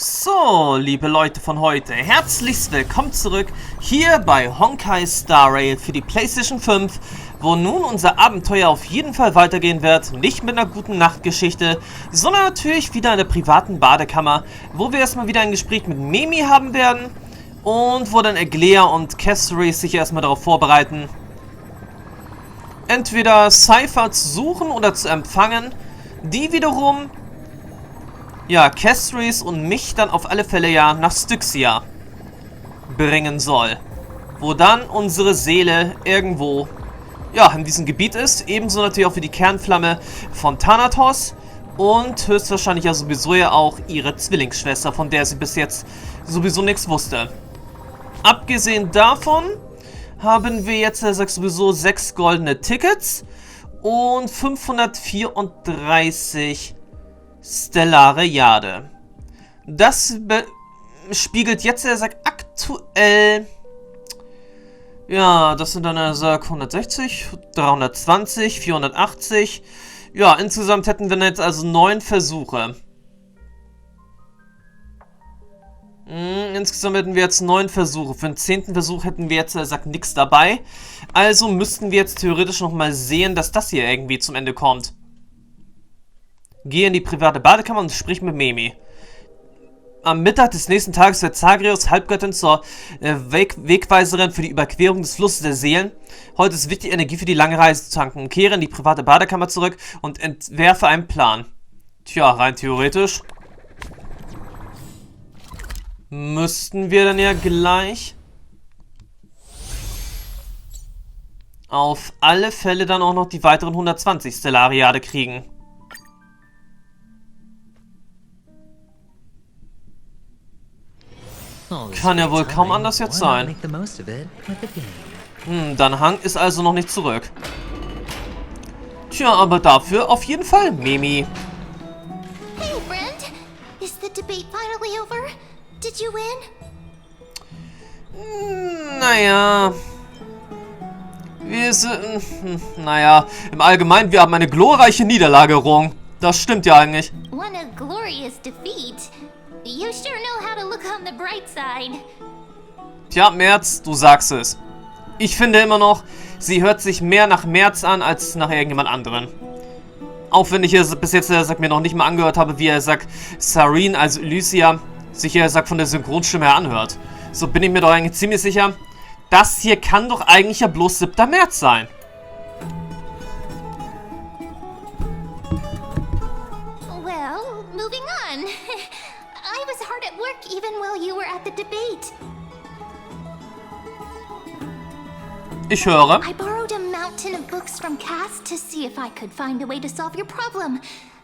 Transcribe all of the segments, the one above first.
So, liebe Leute von heute, herzlichst willkommen zurück hier bei Honkai Star Rail für die PlayStation 5, wo nun unser Abenteuer auf jeden Fall weitergehen wird, nicht mit einer guten Nachtgeschichte, sondern natürlich wieder in der privaten Badekammer, wo wir erstmal wieder ein Gespräch mit Memi haben werden und wo dann Eglea und Castorice sich erstmal darauf vorbereiten, entweder Cypher zu suchen oder zu empfangen, die wiederum ja, Castorice und mich dann auf alle Fälle ja nach Styxia bringen soll. Wo dann unsere Seele irgendwo, ja, in diesem Gebiet ist. Ebenso natürlich auch für die Kernflamme von Thanatos. Und höchstwahrscheinlich ja sowieso ja auch ihre Zwillingsschwester, von der sie bis jetzt sowieso nichts wusste. Abgesehen davon haben wir jetzt sowieso 6 goldene Tickets und 534 stellare Jade. Das spiegelt jetzt aktuell, ja, das sind dann 160, 320, 480. Ja, insgesamt hätten wir jetzt also 9 Versuche. Insgesamt hätten wir jetzt 9 Versuche. Für den 10. Versuch hätten wir jetzt nichts dabei. Also müssten wir jetzt theoretisch nochmal sehen, dass das hier irgendwie zum Ende kommt. Gehe in die private Badekammer und sprich mit Memi. Am Mittag des nächsten Tages wird Zagreus, Halbgöttin, zur Wegweiserin für die Überquerung des Flusses der Seelen. Heute ist wichtig, Energie für die lange Reise zu tanken. Kehre in die private Badekammer zurück und entwerfe einen Plan. Tja, rein theoretisch müssten wir dann ja gleich auf alle Fälle dann auch noch die weiteren 120 Stellariade kriegen. Kann ja wohl kaum anders jetzt sein. Dein Hang ist also noch nicht zurück. Tja, aber dafür auf jeden Fall Memi. Hey, friend. Is the debate finally over? Did you win? Naja. Wir sind... Naja, im Allgemeinen, wir haben eine glorreiche Niederlage errungen. Das stimmt ja eigentlich. What a glorious defeat. You sure know how to look on the bright side. Tja, März, du sagst es. Ich finde immer noch, sie hört sich mehr nach März an, als nach irgendjemand anderen. Auch wenn ich es bis jetzt mir noch nicht mal angehört habe, wie er sagt, Sarin, also Elysia, sich von der Synchronstimme her anhört. So bin ich mir doch eigentlich ziemlich sicher, das hier kann doch eigentlich ja bloß 7. März sein. Well, moving on. I was hard at work even while you were at the debate. Ich höre. I borrowed a mountain of books from Cass to see if I could find a way to solve your problem.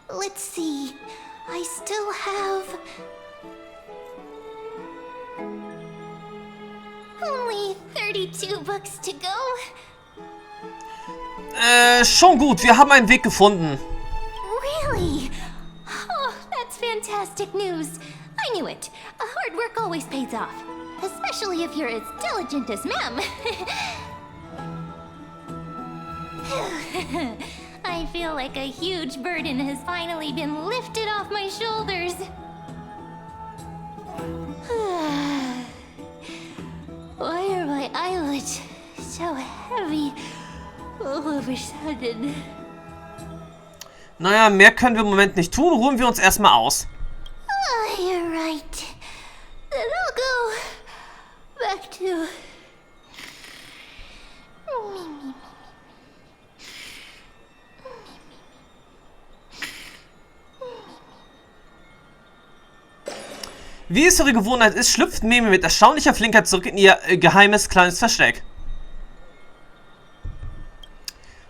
Let's see. I still have only 32 books to go. Schon gut, wir haben einen Weg gefunden. Really? Oh, that's fantastic news. I knew it. Hard work always pays off. Especially if you're as diligent as Ma'am. I feel like a huge burden has finally been lifted off my shoulders. Why are my eyelids so heavy all of a sudden? Naja, mehr können wir im Moment nicht tun. Ruhen wir uns erstmal aus. Oh, you're right. Then I'll go back to... Wie es ihre Gewohnheit ist, schlüpft Memi mit erstaunlicher Flinkheit zurück in ihr geheimes kleines Versteck.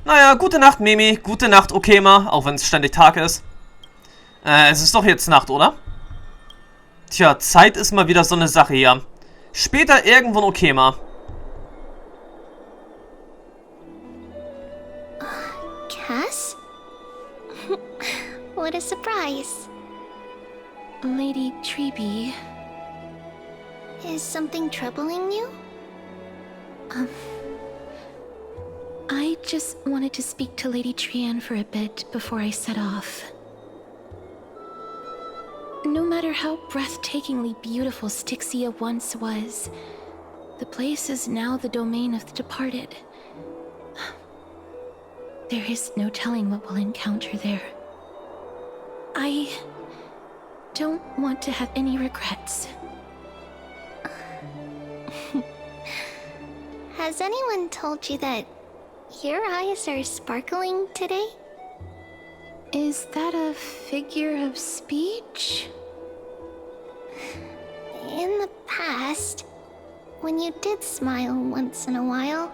Naja, gute Nacht, Memi. Gute Nacht, Okhema. Auch wenn es ständig Tag ist. Es ist doch jetzt Nacht, oder? Tja, Zeit ist mal wieder so eine Sache hier. Später irgendwo in Okhema. Cass? What a surprise. Lady Treeby. Is something troubling you? I just wanted to speak to Lady Trian for a bit before I set off. No matter how breathtakingly beautiful Styxia once was, the place is now the domain of the departed. There is no telling what we'll encounter there. I don't want to have any regrets. Has anyone told you that your eyes are sparkling today? Is that a figure of speech? In the past, when you did smile once in a while,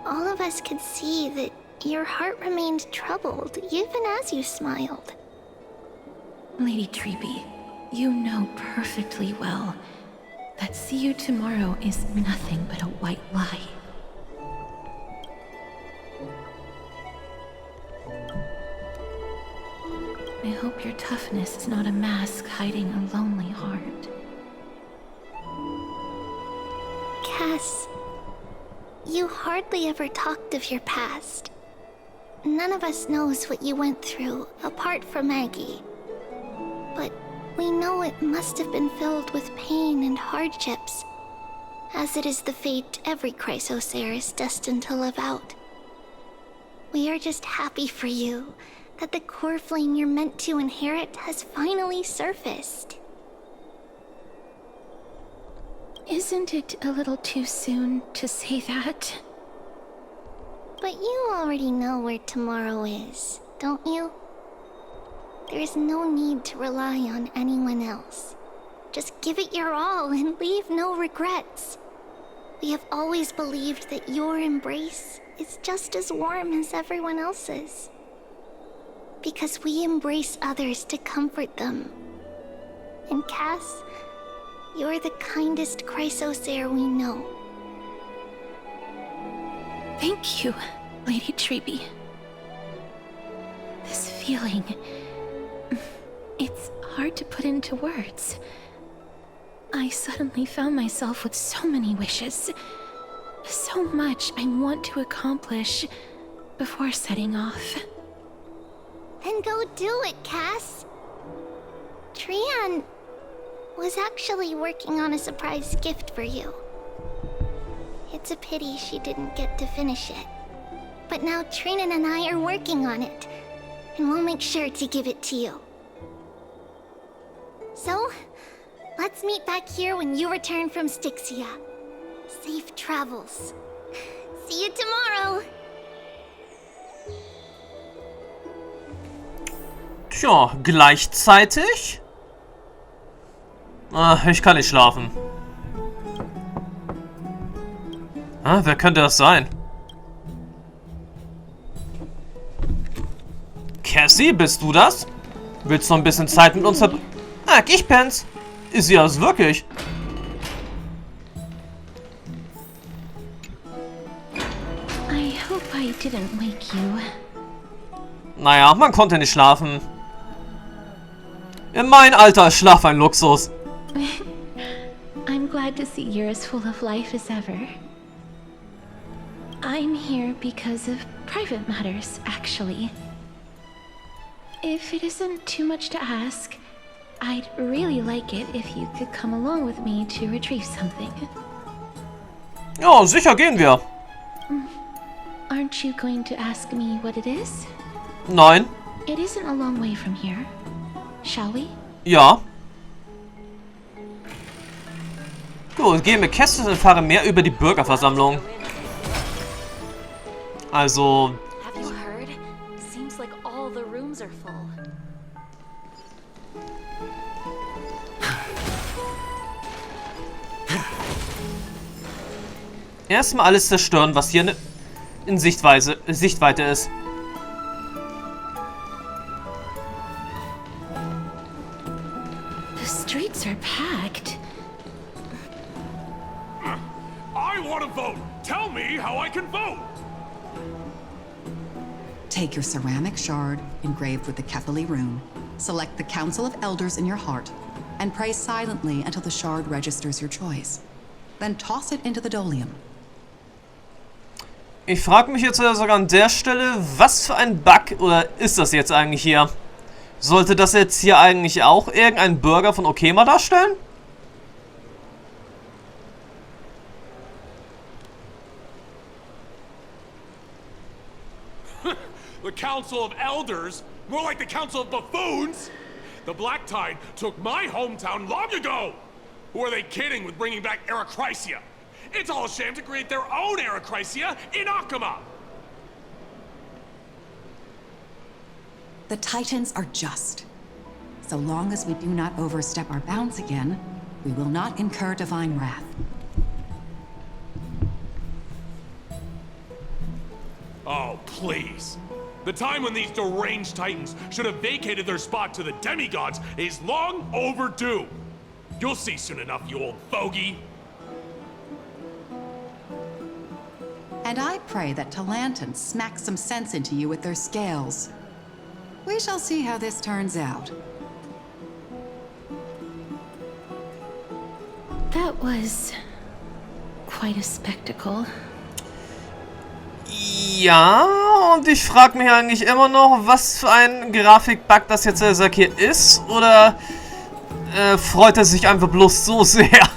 all of us could see that your heart remained troubled even as you smiled. Lady Treeby, you know perfectly well that see you tomorrow is nothing but a white lie. I hope your toughness is not a mask hiding a lonely heart. Cass, you hardly ever talked of your past. None of us knows what you went through, apart from Maggie. But we know it must have been filled with pain and hardships, as it is the fate every Chrysosaur is destined to live out. We are just happy for you that the core flame you're meant to inherit has finally surfaced. Isn't it a little too soon to say that? But you already know where tomorrow is, don't you? There is no need to rely on anyone else. Just give it your all and leave no regrets. We have always believed that your embrace is just as warm as everyone else's. Because we embrace others to comfort them. And Cass, you're the kindest Chrysosaur we know. Thank you, Lady Treeby. This feeling... it's hard to put into words. I suddenly found myself with so many wishes. So much I want to accomplish before setting off. Then go do it, Cass. Trian was actually working on a surprise gift for you. It's a pity she didn't get to finish it. But now Trinan and I are working on it, and we'll make sure to give it to you. So, let's meet back here when you return from Styxia. Safe travels. See you tomorrow! Tja, gleichzeitig? Ich kann nicht schlafen. Wer könnte das sein? Cassie, bist du das? Willst du noch ein bisschen Zeit mit uns verbringen? Ich penn's. Ist sie das wirklich? I hope I didn't wake you. Naja, man konnte nicht schlafen. In mein Alter ist Schlaf ein Luxus. I'm glad to see you're as full of life as ever. I'm here because of private matters, actually. If it isn't too much to ask, I'd really like it if you could come along with me to retrieve something. Ja, sicher gehen wir. Aren't you going to ask me what it is? Nein. It isn't a long way from here. Shall we? Ja. Gut, gehen wir Castorice und erfahren mehr über die Bürgerversammlung. Also... Have you heard? Seems like all the rooms are full. Erstmal alles zerstören, was hier in Sichtweite ist. The streets are packed. I want to vote! Tell me how I can vote! Take your ceramic shard, engraved with the Kefali rune, select the Council of Elders in your heart, and pray silently until the shard registers your choice. Then toss it into the Dolium. Ich frage mich jetzt sogar an der Stelle, was für ein Bug oder ist das jetzt eigentlich hier? Sollte das jetzt hier eigentlich auch irgendein Bürger von Okhema darstellen? The Council of Elders? More like the Council of Buffoons? The Black Tide took my hometown long ago! Who are they kidding with bringing back Arachrysia? It's all a sham to create their own Arachrysia in Okhema! The Titans are just. So long as we do not overstep our bounds again, we will not incur divine wrath. Oh, please. The time when these deranged Titans should have vacated their spot to the demigods is long overdue. You'll see soon enough, you old bogey. And I pray that Talanton smacks some sense into you with their scales. We shall see how this turns out. That was quite a spectacle. Ja, und ich frage mich eigentlich immer noch, was für ein Grafikbug das jetzt hier ist. Oder freut er sich einfach bloß so sehr,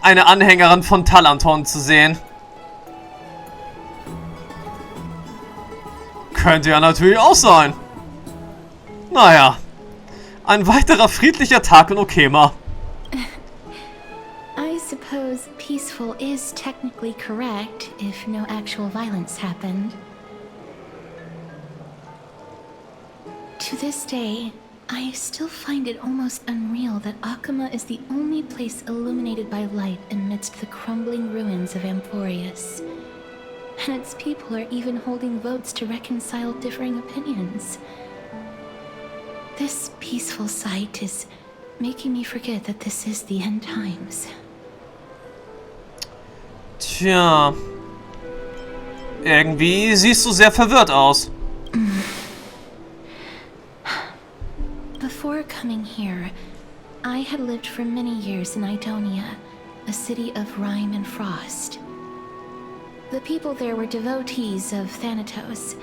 eine Anhängerin von Talanton zu sehen? Könnte ja natürlich auch sein. Naja, ein weiterer friedlicher Tag in Okhema. I suppose peaceful is technically correct if no actual violence happened. To this day, I still find it almost unreal that Okhema is the only place illuminated by light amidst the crumbling ruins of Amphorius. And its people are even holding votes to reconcile differing opinions. This peaceful sight is making me forget that this is the end times. Tja. Irgendwie siehst du sehr verwirrt aus. Before coming here, I had lived for many years in Idonia, a city of rime and frost. The people there were devotees of Thanatos,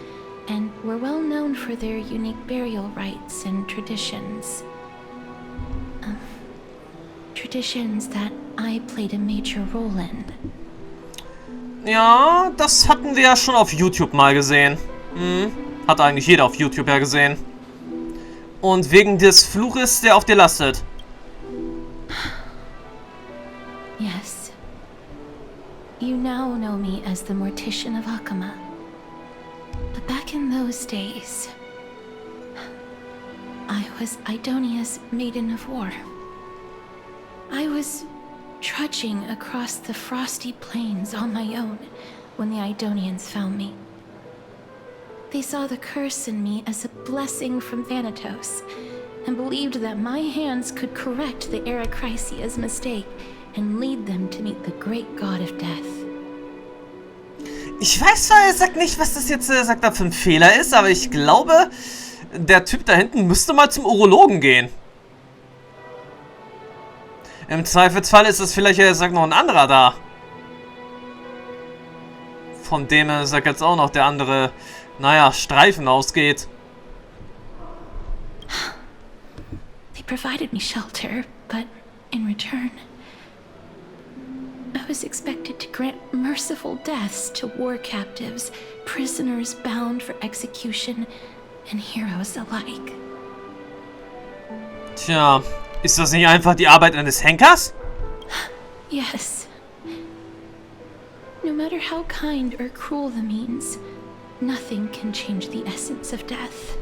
and were well known for their unique burial rites and traditions. Traditions that I played a major role in. Ja, das hatten wir ja schon auf YouTube mal gesehen. Hat eigentlich jeder auf YouTube ja gesehen. Und wegen des Fluches, der auf dir lastet. Yes. You now know me as the Mortician of Okhema. But back in those days, I was Idonia's Maiden of War. I was trudging across the frosty plains on my own when the Idonians found me. They saw the curse in me as a blessing from Thanatos, and believed that my hands could correct the Arachrysia's mistake and lead them to meet the great god of death. Ich weiß zwar, er sagt nicht, was das jetzt da für ein Fehler ist, aber ich glaube, der Typ da hinten müsste mal zum Urologen gehen. Im Zweifelsfall ist es vielleicht, noch ein anderer da. Von dem jetzt auch noch der andere, naja, Streifen ausgeht. They provided me shelter, but in return, I was expected to grant merciful deaths to war captives, prisoners bound for execution, and heroes alike. Tja, ist das nicht einfach die Arbeit eines Henkers? Yes. No matter how kind or cruel the means, nothing can change the essence of death.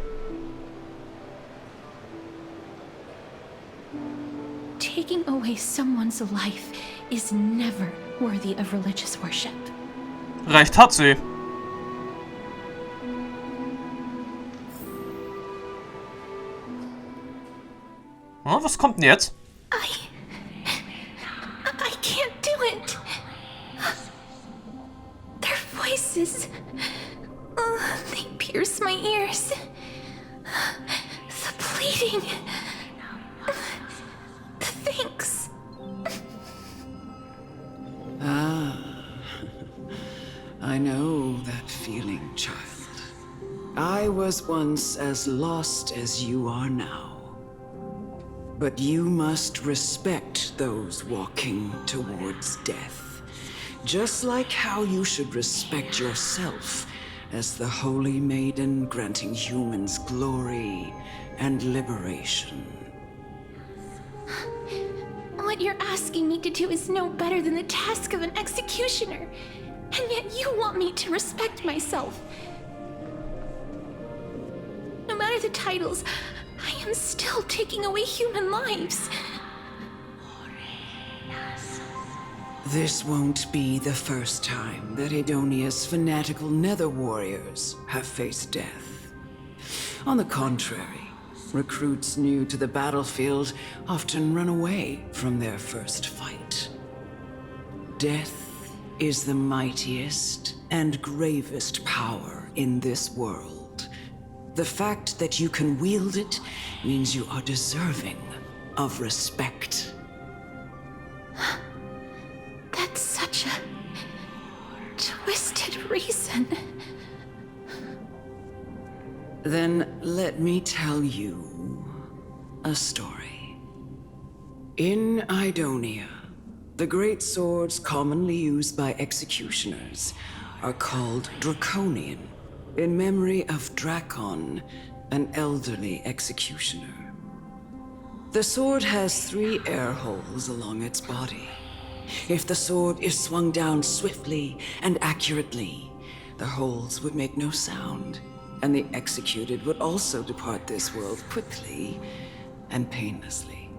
Taking away someone's life is never worthy of religious worship. Recht hat sie. Was kommt denn jetzt? I can't do it. Their voices, they pierce my ears. The pleading, the thanks. I know that feeling, child. I was was once as lost as you are now. But you must respect those walking towards death, just like how you should respect yourself as the holy maiden granting humans glory and liberation. What you're asking me to do is no better than the task of an executioner, and yet you want me to respect myself. No matter the titles, I am still taking away human lives. This won't be the first time that Edonia's fanatical nether warriors have faced death. On the contrary, recruits new to the battlefield often run away from their first fight. Death is the mightiest and gravest power in this world. The fact that you can wield it means you are deserving of respect. That's such a twisted reason. Then let me tell you a story. In Idonia, the great swords commonly used by executioners are called Draconian, in memory of Drakon, an elderly executioner. The sword has 3 air holes along its body. If the sword is swung down swiftly and accurately, the holes would make no sound, and the executed would also depart this world quickly and painlessly.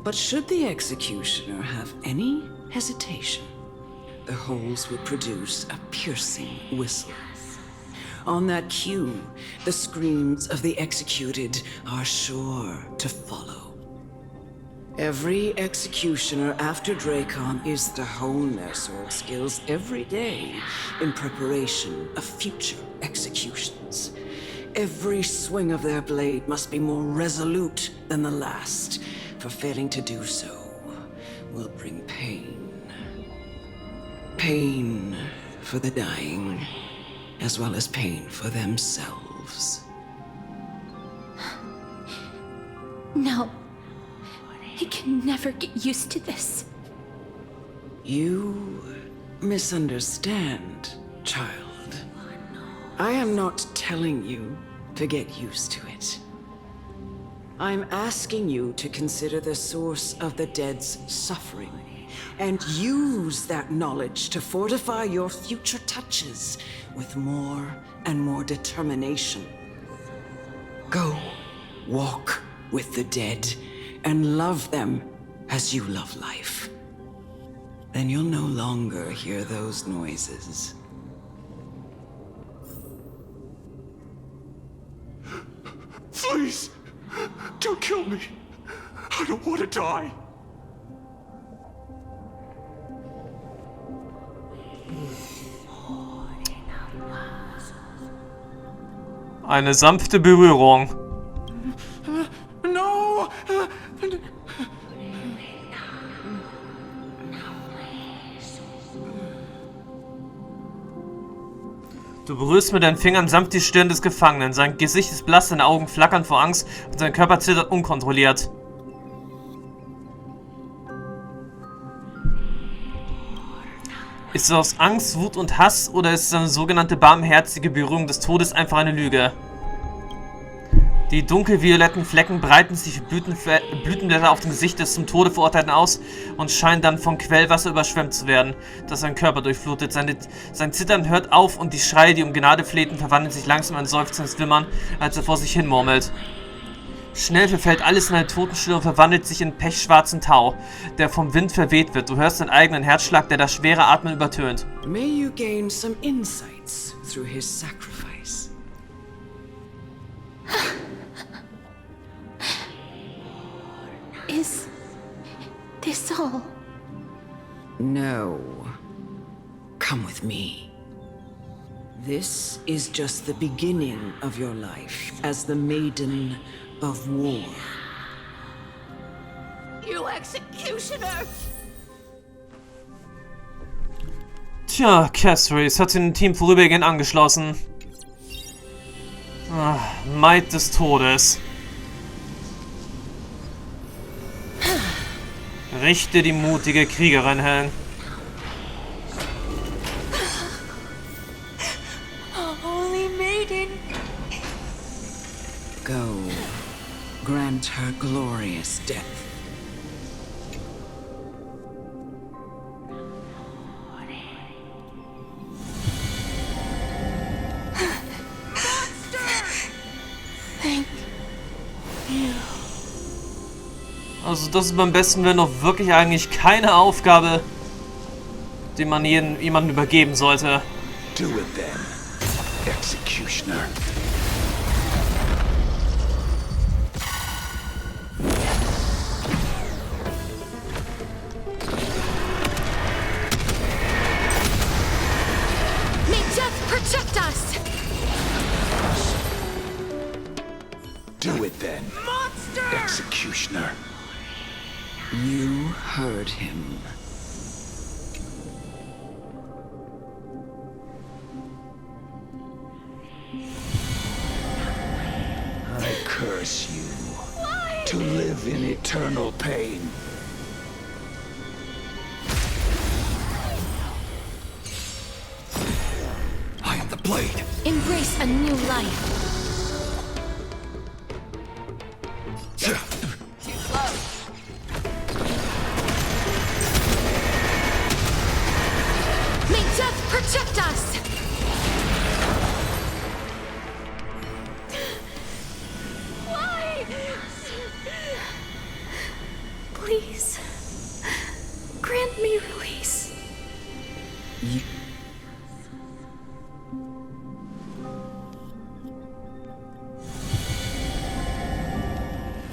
But should the executioner have any hesitation, the holes would produce a piercing whistle. On that cue, the screams of the executed are sure to follow. Every executioner after Drakon is to hone their sword skills every day in preparation of future executions. Every swing of their blade must be more resolute than the last, for failing to do so will bring pain. Pain for the dying, as well as pain for themselves. No. I can never get used to this. You misunderstand, child. I am not telling you to get used to it. I'm asking you to consider the source of the dead's suffering and use that knowledge to fortify your future touches with more and more determination. Go, walk with the dead and love them as you love life. Then you'll no longer hear those noises. Please, don't kill me. I don't want to die. Eine sanfte Berührung. No! Du berührst mit deinen Fingern sanft die Stirn des Gefangenen. Sein Gesicht ist blass, seine Augen flackern vor Angst und sein Körper zittert unkontrolliert. Ist es aus Angst, Wut und Hass oder ist es eine sogenannte barmherzige Berührung des Todes einfach eine Lüge? Die dunkelvioletten Flecken breiten sich wie Blütenblätter auf dem Gesicht des zum Tode Verurteilten aus und scheinen dann von Quellwasser überschwemmt zu werden, das seinen Körper durchflutet. Sein Zittern hört auf und die Schreie, die um Gnade flehten, verwandeln sich langsam in ein seufzendes Wimmern, als er vor sich hin murmelt. Schnell verfällt alles in eine Totenstille und verwandelt sich in pechschwarzen Tau, der vom Wind verweht wird. Du hörst deinen eigenen Herzschlag, der das schwere Atmen übertönt. May you gain some insights through his sacrifice. Is this all? No. Come with me. This is just the beginning of your life as the Maiden of War. You executioner! Tja, Castorice hat sich dem Team vorübergehend angeschlossen. Maid des Todes. Richte die mutige Kriegerin hin. Holy Maiden. Go. Grant her glorious death. Also das ist beim besten Willen noch wirklich eigentlich keine Aufgabe, die man jemandem übergeben sollte. Do it then, executioner. May death protect us! Do it then, executioner. You heard him. I curse you to live in eternal pain. I am the blade. Embrace a new life. May death protect us! Why? Please, grant me release.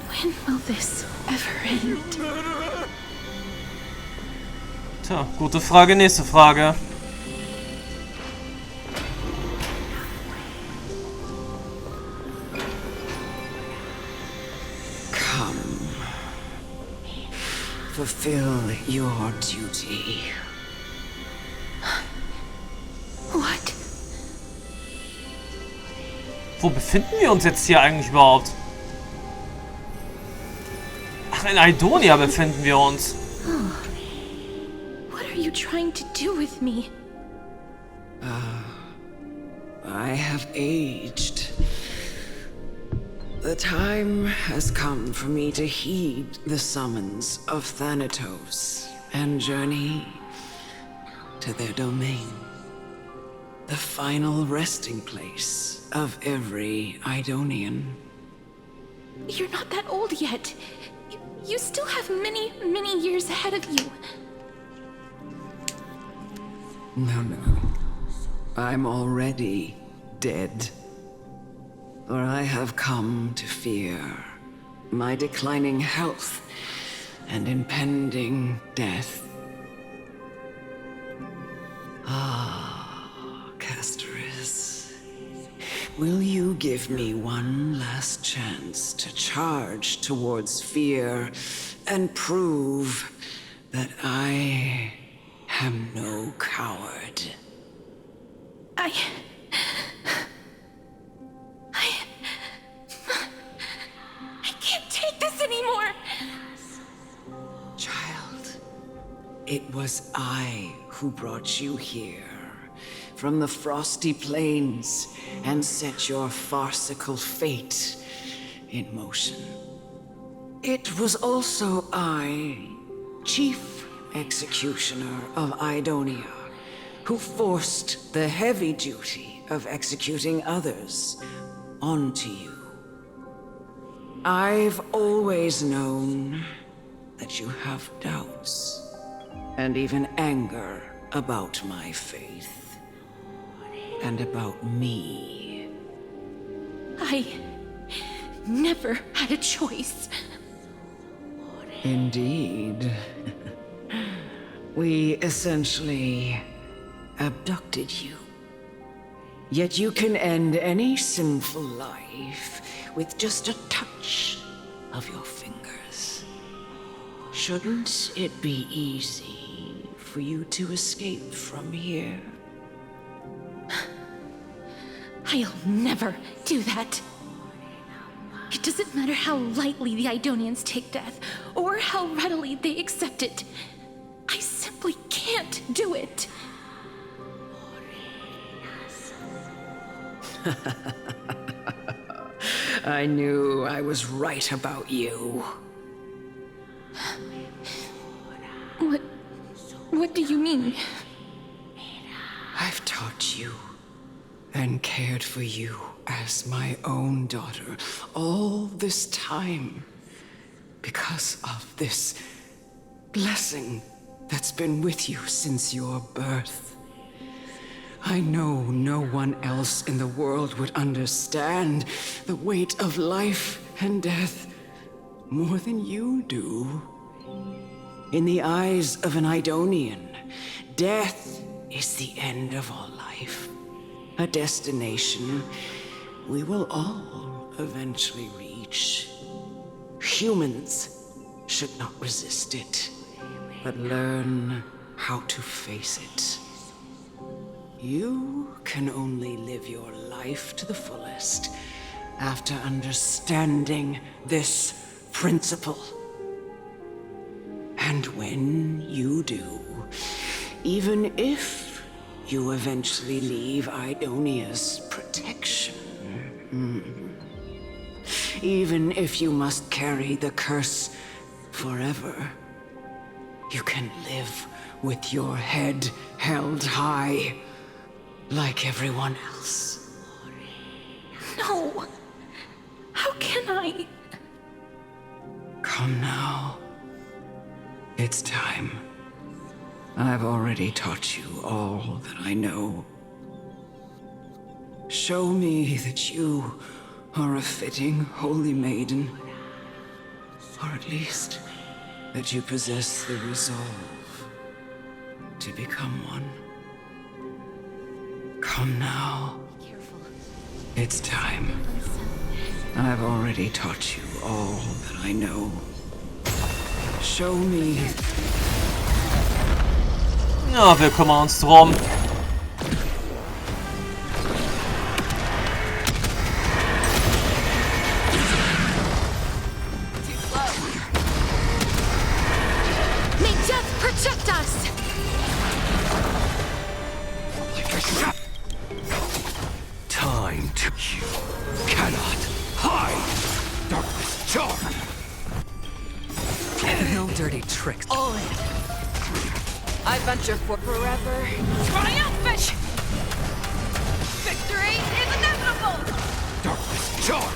When will this ever end? Tja, gute Frage, nächste Frage. Come. Fulfill your duty. What? Wo befinden wir uns jetzt hier eigentlich überhaupt? Ach, in Aidonia befinden wir uns. What are you trying to do with me? I have aged. The time has come for me to heed the summons of Thanatos and journey to their domain. The final resting place of every Idonian. You're not that old yet. You still have many, many years ahead of you. No. I'm already dead. For I have come to fear my declining health and impending death. Castorice, will you give me one last chance to charge towards fear and prove that I am no coward? I can't take this anymore! Child, it was I who brought you here from the frosty plains and set your farcical fate in motion. It was also I, Chief Executioner of Idonia, who forced the heavy duty of executing others onto you. I've always known that you have doubts and even anger about my faith and about me. I never had a choice. Indeed. We essentially abducted you. Yet you can end any sinful life with just a touch of your fingers. Shouldn't it be easy for you to escape from here? I'll never do that. It doesn't matter how lightly the Idonians take death, or how readily they accept it. I simply can't do it. I knew I was right about you. What do you mean? I've taught you and cared for you as my own daughter all this time because of this blessing that's been with you since your birth. I know no one else in the world would understand the weight of life and death more than you do. In the eyes of an Idonian, death is the end of all life. A destination we will all eventually reach. Humans should not resist it, but learn how to face it. You can only live your life to the fullest after understanding this principle. And when you do, even if you eventually leave Idonia's protection, even if you must carry the curse forever, you can live with your head held high, like everyone else. No! How can I? Come now. It's time. I've already taught you all that I know. Show me that you are a fitting holy maiden, or at least that you possess the resolve to become one. Come now. It's time. I've already taught you all that I know. Show me. Ja, wir kümmern uns drum. May death protect us! Time to you cannot hide. Darkness charm. No dirty tricks. All in. I venture for forever. Triumphant! Victory is inevitable! Darkness charm.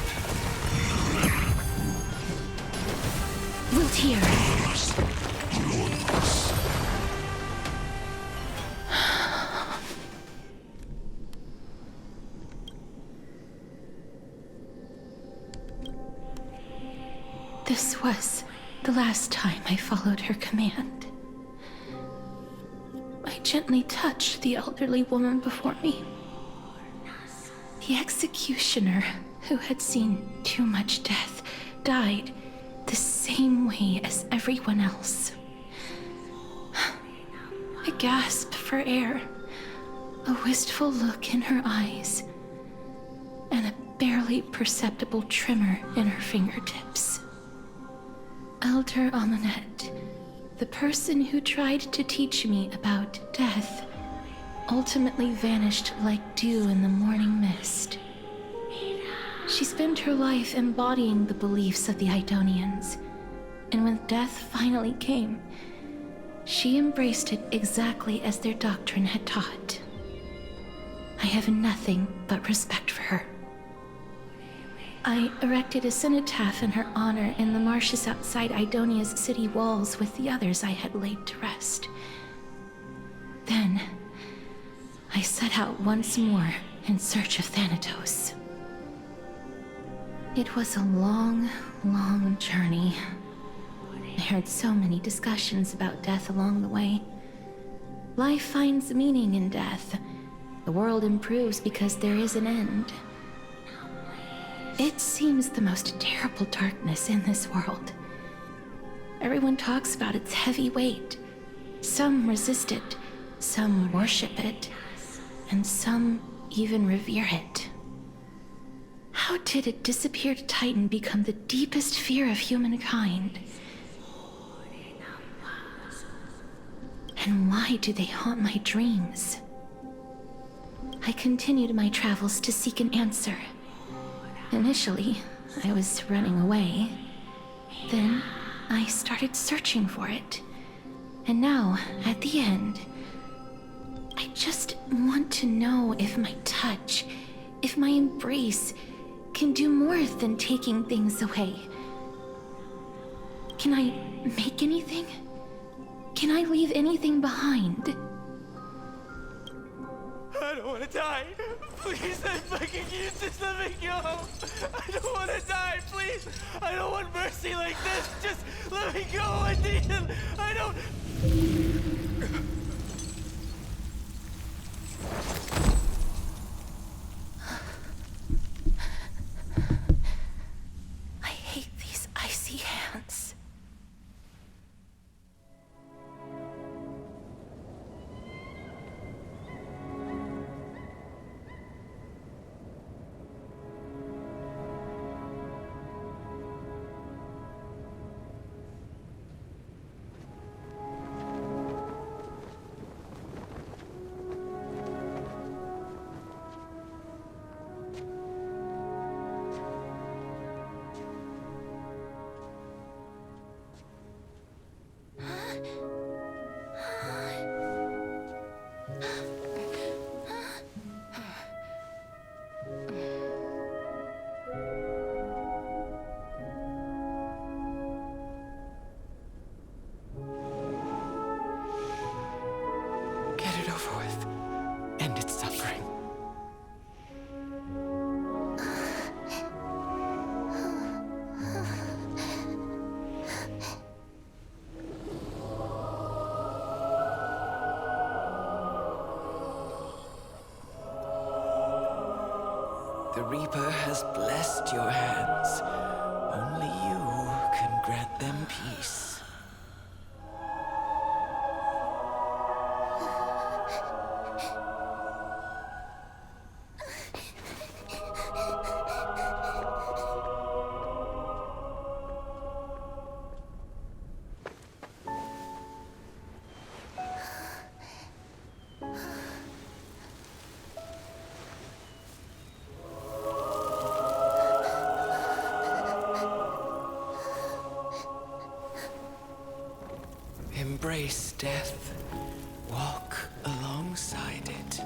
Wilt hear. This was the last time I followed her command. I gently touched the elderly woman before me. The executioner, who had seen too much death, died the same way as everyone else. A gasp for air, a wistful look in her eyes, and a barely perceptible tremor in her fingertips. Elder Amunet, the person who tried to teach me about death, ultimately vanished like dew in the morning mist. She spent her life embodying the beliefs of the Idonians, and when death finally came, she embraced it exactly as their doctrine had taught. I have nothing but respect for her. I erected a cenotaph in her honor in the marshes outside Idonia's city walls with the others I had laid to rest. Then, I set out once more in search of Thanatos. It was a long, long journey. I heard so many discussions about death along the way. Life finds meaning in death. The world improves because there is an end. It seems the most terrible darkness in this world. Everyone talks about its heavy weight. Some resist it, some worship it, and some even revere it. How did a disappeared titan become the deepest fear of humankind? And why do they haunt my dreams? I continued my travels to seek an answer. Initially, I was running away. Then, I started searching for it. And now, at the end, I just want to know if my touch, if my embrace, can do more than taking things away. Can I make anything? Can I leave anything behind? I don't want to die. Please, I'm begging you, just let me go. I don't want to die, please. I don't want mercy like this. Just let me go. I need it. I don't... I hate these icy hands. Get it over with. End its suffering. The Reaper has blessed your hands. Only you can grant them peace. Embrace death. Walk alongside it.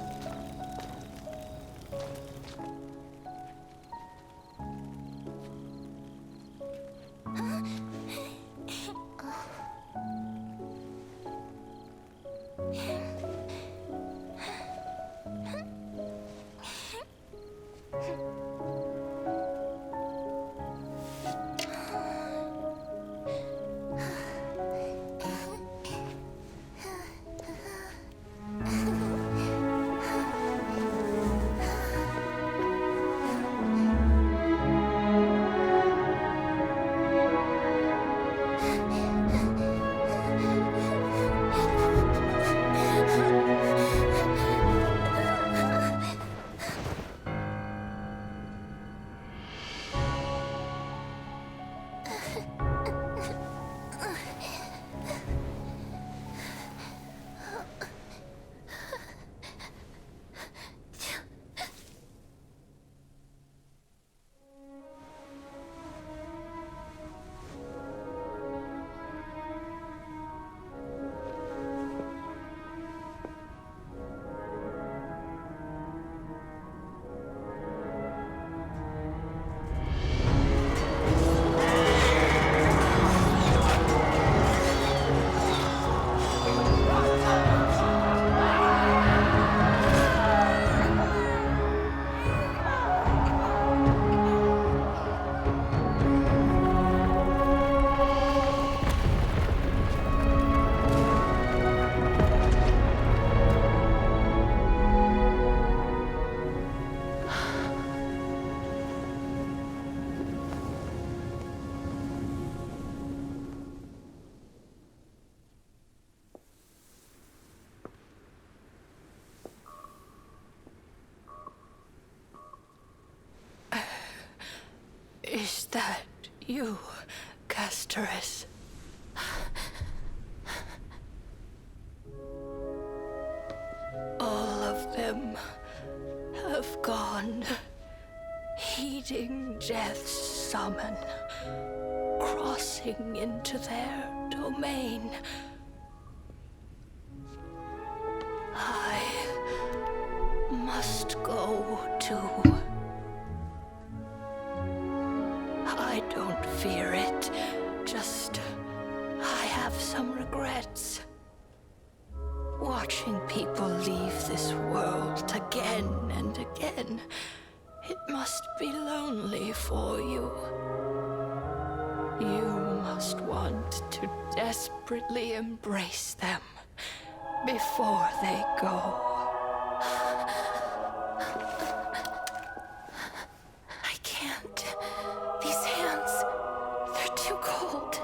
that you, Castorice? All of them have gone, heeding death's summon, crossing into their domain. I must go too. I don't fear it, just I have some regrets. Watching people leave this world again and again, it must be lonely for you. You must want to desperately embrace them before they go. I can't. These hands, they're too cold.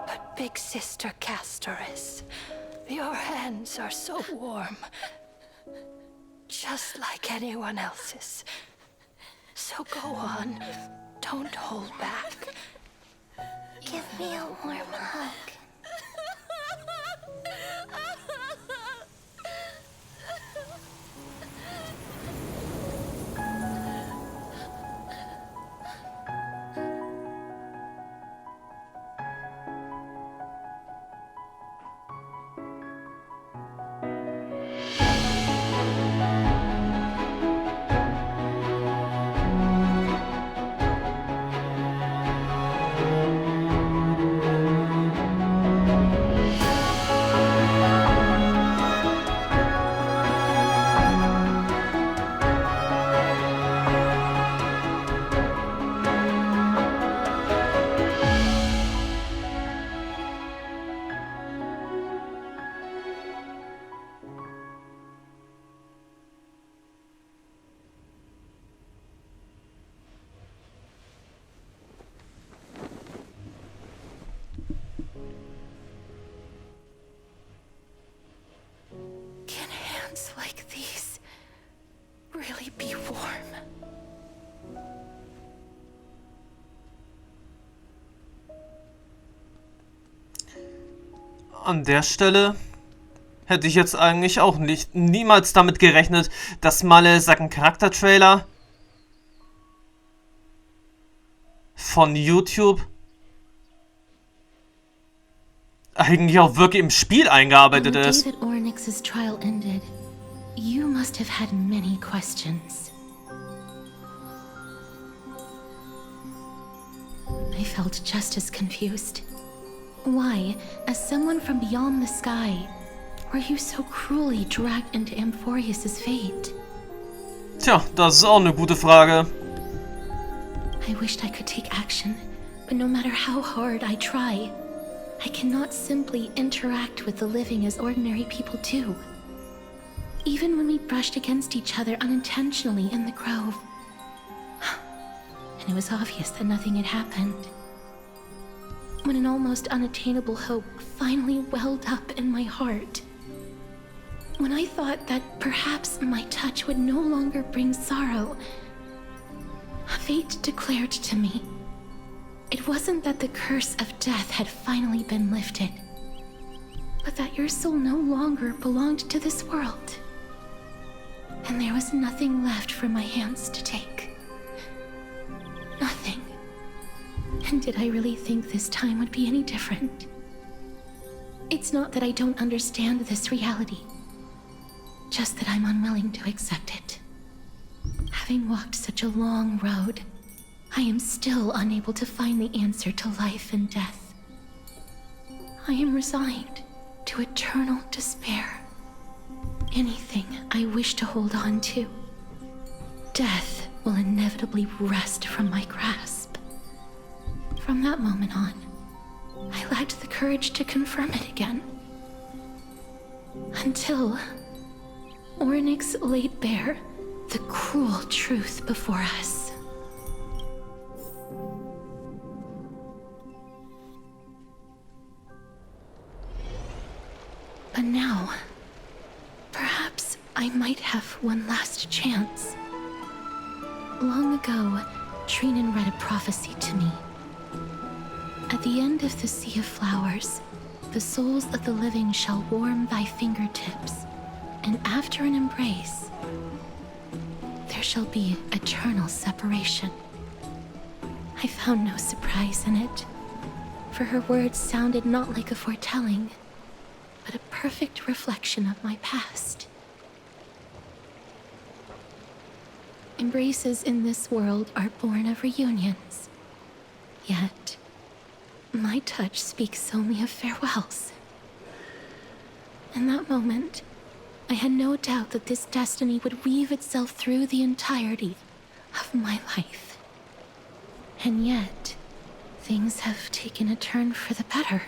But Big Sister Castorice, your hands are so warm. Just like anyone else's. So go on. Don't hold back. Give me a warm hug. Like these really be warm? An der Stelle hätte ich jetzt eigentlich auch niemals damit gerechnet, dass Malle Sacken Charaktertrailer von YouTube eigentlich auch wirklich im Spiel eingearbeitet ist. You must have had many questions. I felt just as confused. Why, as someone from beyond the sky, were you so cruelly dragged into Amphorius' fate? Tja, das ist auch eine gute Frage. I wished I could take action, but no matter how hard I try, I cannot simply interact with the living as ordinary people do. Even when we brushed against each other unintentionally in the grove. And it was obvious that nothing had happened. When an almost unattainable hope finally welled up in my heart. When I thought that perhaps my touch would no longer bring sorrow, fate declared to me, it wasn't that the curse of death had finally been lifted, but that your soul no longer belonged to this world. And there was nothing left for my hands to take. Nothing. And did I really think this time would be any different? It's not that I don't understand this reality, just that I'm unwilling to accept it. Having walked such a long road, I am still unable to find the answer to life and death. I am resigned to eternal despair. Anything I wish to hold on to, death will inevitably wrest from my grasp. From that moment on, I lacked the courage to confirm it again. Until Ornyx laid bare the cruel truth before us. But now I might have one last chance. Long ago, Trinan read a prophecy to me. At the end of the Sea of Flowers, the souls of the living shall warm thy fingertips, and after an embrace, there shall be eternal separation. I found no surprise in it, for her words sounded not like a foretelling, but a perfect reflection of my past. Embraces in this world are born of reunions, yet my touch speaks only of farewells. In that moment, I had no doubt that this destiny would weave itself through the entirety of my life. And yet, things have taken a turn for the better.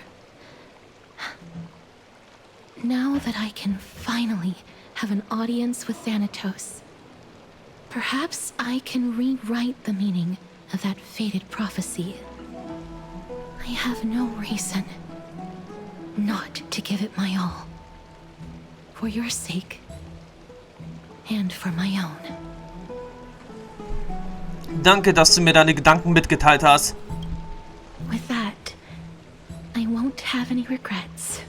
Now that I can finally have an audience with Thanatos, perhaps I can rewrite the meaning of that fated prophecy. I have no reason not to give it my all. For your sake, and for my own. Danke, dass du mir deine Gedanken mitgeteilt hast. With that, I won't have any regrets.